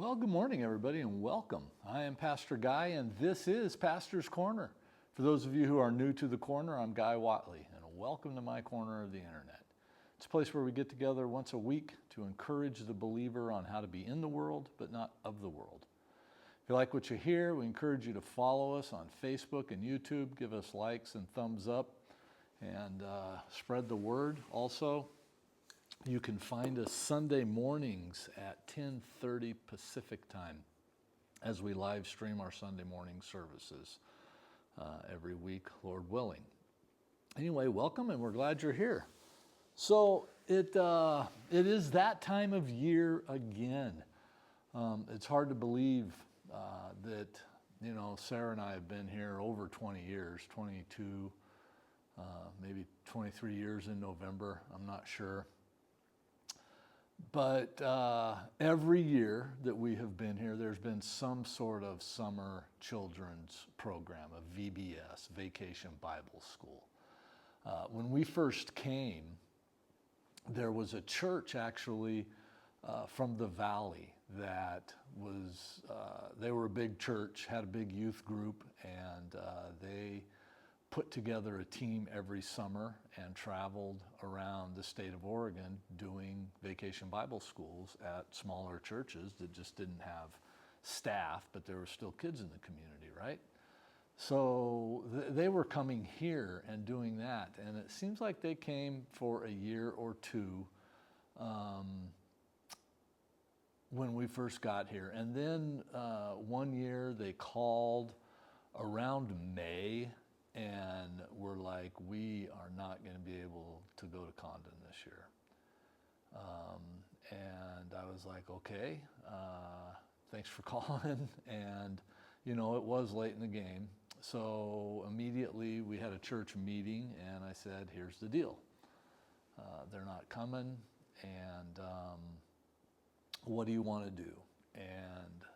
Well, good morning, everybody, and welcome. I am Pastor Guy, and this is Pastor's Corner. For those of you who are new to the corner, I'm Guy Watley, and welcome to my corner of the internet. It's a place where we get together once a week to encourage the believer on how to be in the world, but not of the world. If you like what you hear, we encourage you to follow us on Facebook and YouTube, give us likes and thumbs up, and spread the word. Also, you can find us Sunday mornings at 10:30 Pacific time as we live stream our Sunday morning services every week, Lord willing. Anyway, welcome, and we're glad you're here. So it is that time of year again. It's hard to believe that, Sarah and I have been here over 20 years, 22, maybe 23 years in November, I'm not sure. But every year that we have been here, there's been some sort of summer children's program, a VBS, Vacation Bible School. When we first came, there was a church actually from the valley that was, they were a big church, had a big youth group, and they put together a team every summer and traveled around the state of Oregon doing vacation Bible schools at smaller churches that just didn't have staff, but there were still kids in the community, right? So they were coming here and doing that, and it seems like they came for a year or two when we first got here. And then one year they called around May, and we're like, we are not going to be able to go to Condon this year. And I was like, okay, thanks for calling. And, it was late in the game. So immediately we had a church meeting, and I said, here's the deal. They're not coming, and what do you want to do? And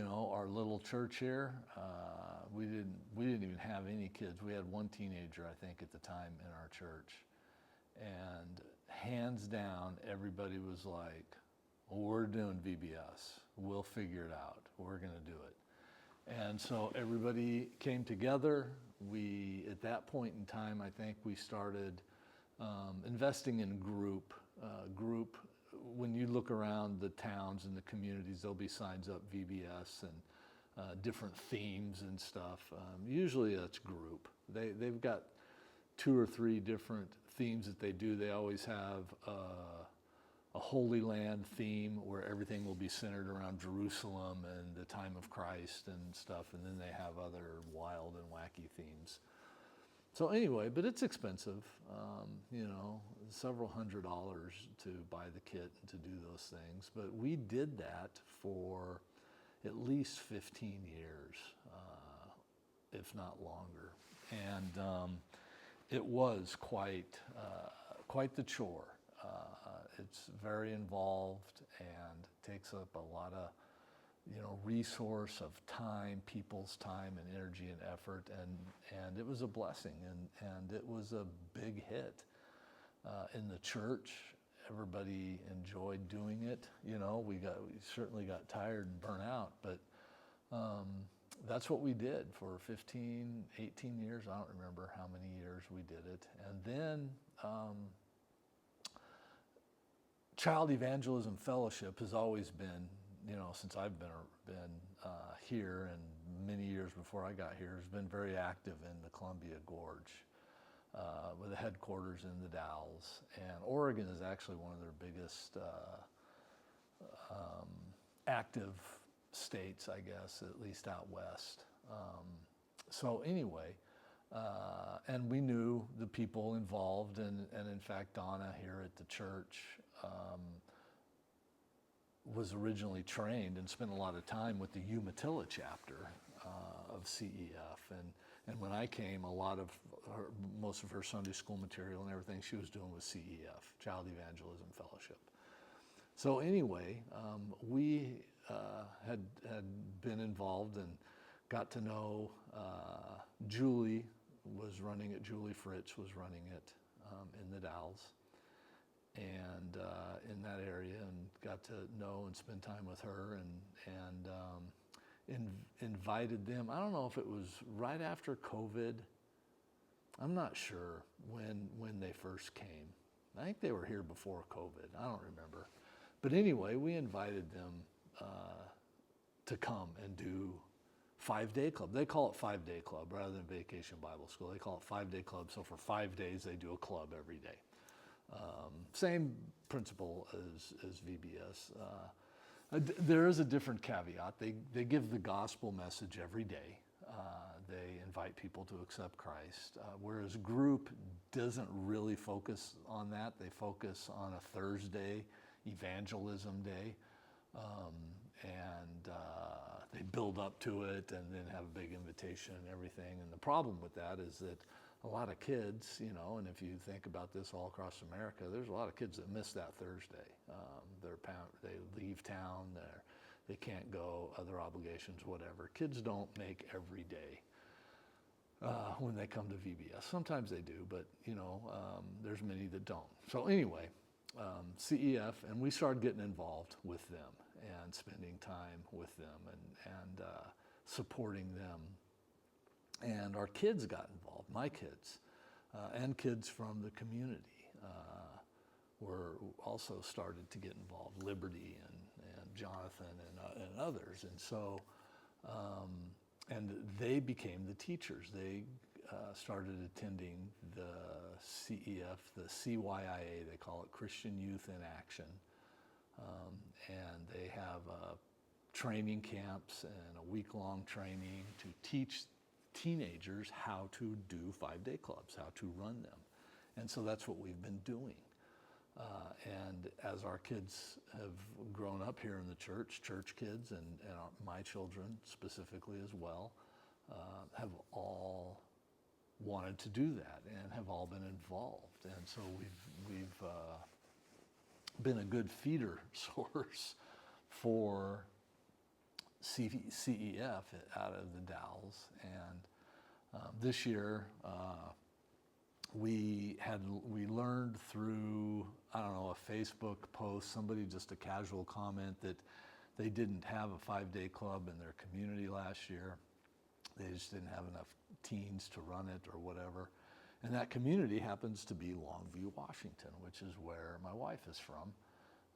our little church here, we didn't even have any kids. We had one teenager, I think, at the time in our church. And hands down, everybody was like, well, we're doing VBS. We'll figure it out. We're going to do it. And so everybody came together. At that point in time, I think we started investing in group. When you look around the towns and the communities, there'll be signs up VBS and different themes and stuff. Usually that's group. They've got 2 or 3 different themes that they do. They always have a Holy Land theme where everything will be centered around Jerusalem and the time of Christ and stuff. And then they have other wild and wacky themes. So anyway, but it's expensive, several $100s to buy the kit and to do those things. But we did that for at least 15 years, if not longer. And it was quite the chore. It's very involved and takes up a lot of resource of time, people's time and energy and effort, and it was a blessing, and it was a big hit in the church. Everybody enjoyed doing it. We certainly got tired and burnt out, but that's what we did for 15, 18 years. I don't remember how many years we did it. And then Child Evangelism Fellowship has always been, since I've been here, and many years before I got here, has been very active in the Columbia Gorge, with the headquarters in the Dalles. And Oregon is actually one of their biggest active states, I guess, at least out west. So anyway, and we knew the people involved, and in fact, Donna here at the church was originally trained and spent a lot of time with the Umatilla chapter of CEF. And when I came, most of her Sunday school material and everything she was doing was CEF, Child Evangelism Fellowship. So anyway, we had been involved and got to know Julie Fritz was running it in the Dalles. and in that area, and got to know and spend time with her, and invited them. I don't know if it was right after COVID. I'm not sure when they first came. I think they were here before COVID. I don't remember. But anyway, we invited them to come and do 5-day club. They call it 5-day club rather than vacation Bible school. They call it 5-day club. So for 5 days, they do a club every day. Same principle as VBS. There is a different caveat. They give the gospel message every day. They invite people to accept Christ, whereas group doesn't really focus on that. They focus on a Thursday, Evangelism day, and they build up to it and then have a big invitation and everything. And the problem with that is that a lot of kids, you know, and if you think about this all across America, there's a lot of kids that miss that Thursday. They leave town, they can't go, other obligations, whatever. Kids don't make every day when they come to VBS. Sometimes they do, but you know, there's many that don't. So anyway, CEF, and we started getting involved with them and spending time with them and supporting them. And our kids got involved, my kids, and kids from the community were also started to get involved, Liberty and Jonathan and others. And so, and they became the teachers. They started attending the CEF, the CYIA, they call it Christian Youth in Action. And they have training camps and a week-long training to teach teenagers how to do 5-day clubs, how to run them. And so that's what we've been doing. And as our kids have grown up here in the church kids and my children specifically as well, have all wanted to do that and have all been involved. And so we've been a good feeder source for CEF out of the Dalles. And this year, we learned through, I don't know, a Facebook post, somebody just a casual comment that they didn't have a 5-day club in their community last year. They just didn't have enough teens to run it or whatever. And that community happens to be Longview, Washington, which is where my wife is from.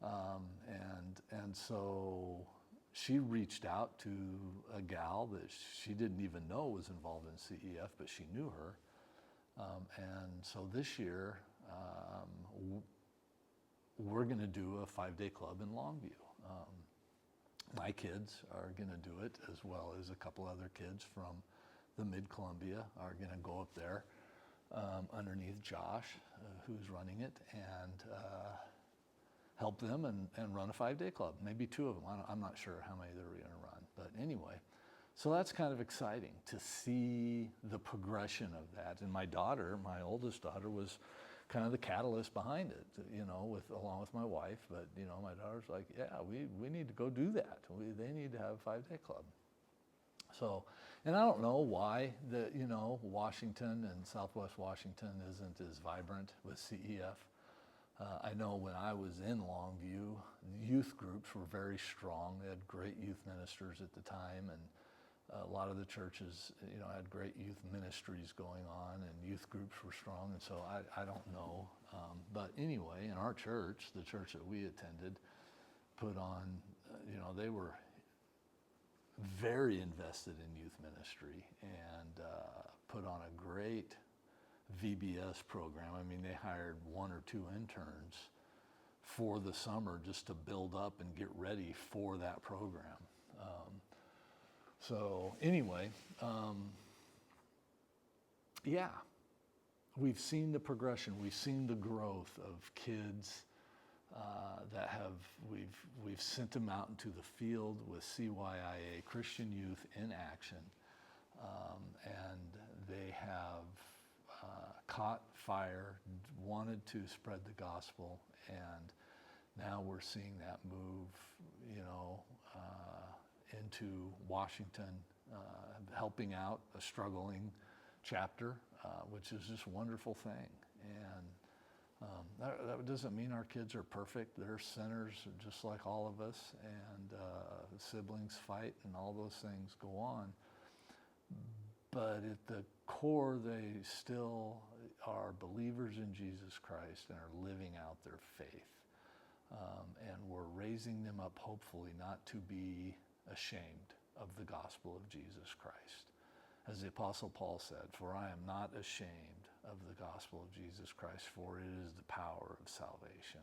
And so she reached out to a gal that she didn't even know was involved in CEF, but she knew her. And so this year, we're going to do a 5-day club in Longview. My kids are going to do it, as well as a couple other kids from the Mid-Columbia are going to go up there underneath Josh, who's running it, and help them and run a 5-day club. Maybe 2 of them. I'm not sure how many they're going to run. But anyway, so that's kind of exciting to see the progression of that. And my daughter, my oldest daughter, was kind of the catalyst behind it, you know, along with my wife. But, you know, my daughter's like, yeah, we need to go do that. They need to have a 5-day club. So, and I don't know why you know, Washington and Southwest Washington isn't as vibrant with CEF. I know when I was in Longview, youth groups were very strong. They had great youth ministers at the time, and a lot of the churches, you know, had great youth ministries going on, and youth groups were strong. And so I don't know, but anyway, in our church, the church that we attended, put on, you know, they were very invested in youth ministry and put on a great VBS program. I mean, they hired 1 or 2 interns for the summer just to build up and get ready for that program. So anyway, yeah, we've seen the progression. We've seen the growth of kids that we've sent them out into the field with CYIA, Christian Youth in Action, and they have caught fire, wanted to spread the gospel, and now we're seeing that move, you know, into Washington, helping out a struggling chapter, which is just a wonderful thing. And that doesn't mean our kids are perfect. They're sinners just like all of us, and siblings fight and all those things go on. But at the core, they still are believers in Jesus Christ and are living out their faith. And we're raising them up, hopefully, not to be ashamed of the gospel of Jesus Christ. As the Apostle Paul said, "For I am not ashamed of the gospel of Jesus Christ, for it is the power of salvation.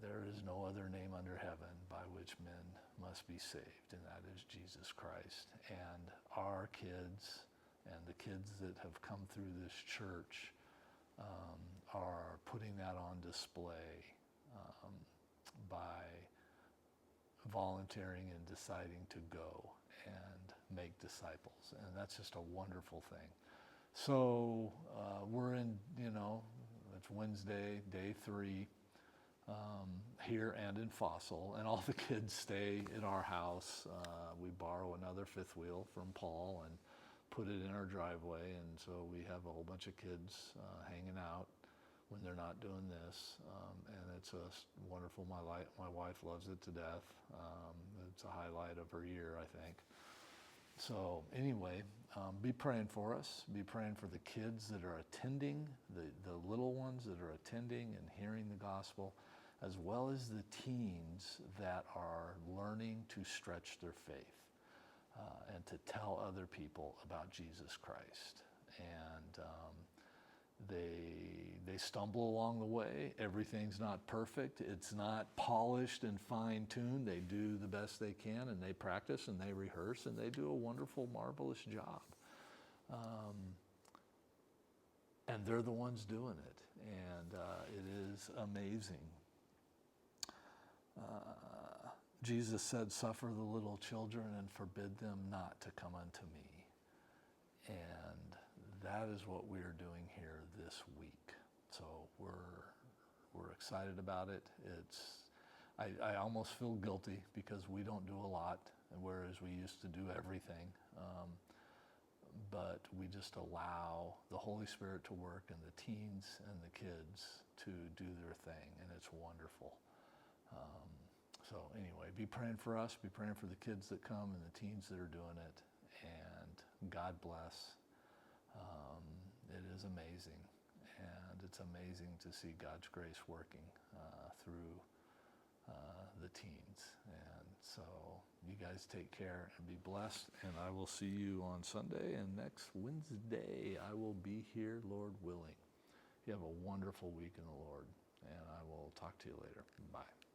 There is no other name under heaven by which men must be saved, and that is Jesus Christ." And our kids and the kids that have come through this church are putting that on display by volunteering and deciding to go and make disciples. And that's just a wonderful thing. So we're in, it's Wednesday, day 3, here and in Fossil, and all the kids stay in our house. We borrow another fifth wheel from Paul and put it in our driveway, and so we have a whole bunch of kids hanging out when they're not doing this, and it's wonderful. My wife loves it to death. It's a highlight of her year, I think. So anyway, be praying for us. Be praying for the kids that are attending, the little ones that are attending and hearing the gospel, as well as the teens that are learning to stretch their faith and to tell other people about Jesus Christ. And they stumble along the way. Everything's not perfect. It's not polished and fine-tuned. They do the best they can, and they practice and they rehearse, and they do a wonderful, marvelous job. And they're the ones doing it, and it is amazing. Jesus said, "Suffer the little children and forbid them not to come unto me." And that is what we are doing here this week. So we're excited about it. I almost feel guilty because we don't do a lot, whereas we used to do everything. But we just allow the Holy Spirit to work in the teens and the kids to do their thing, and it's wonderful. So anyway, be praying for us, be praying for the kids that come and the teens that are doing it, and God bless. It is amazing, and it's amazing to see God's grace working through the teens. And so you guys take care and be blessed, and I will see you on Sunday, and next Wednesday I will be here, Lord willing. You have a wonderful week in the Lord, and I will talk to you later. Bye.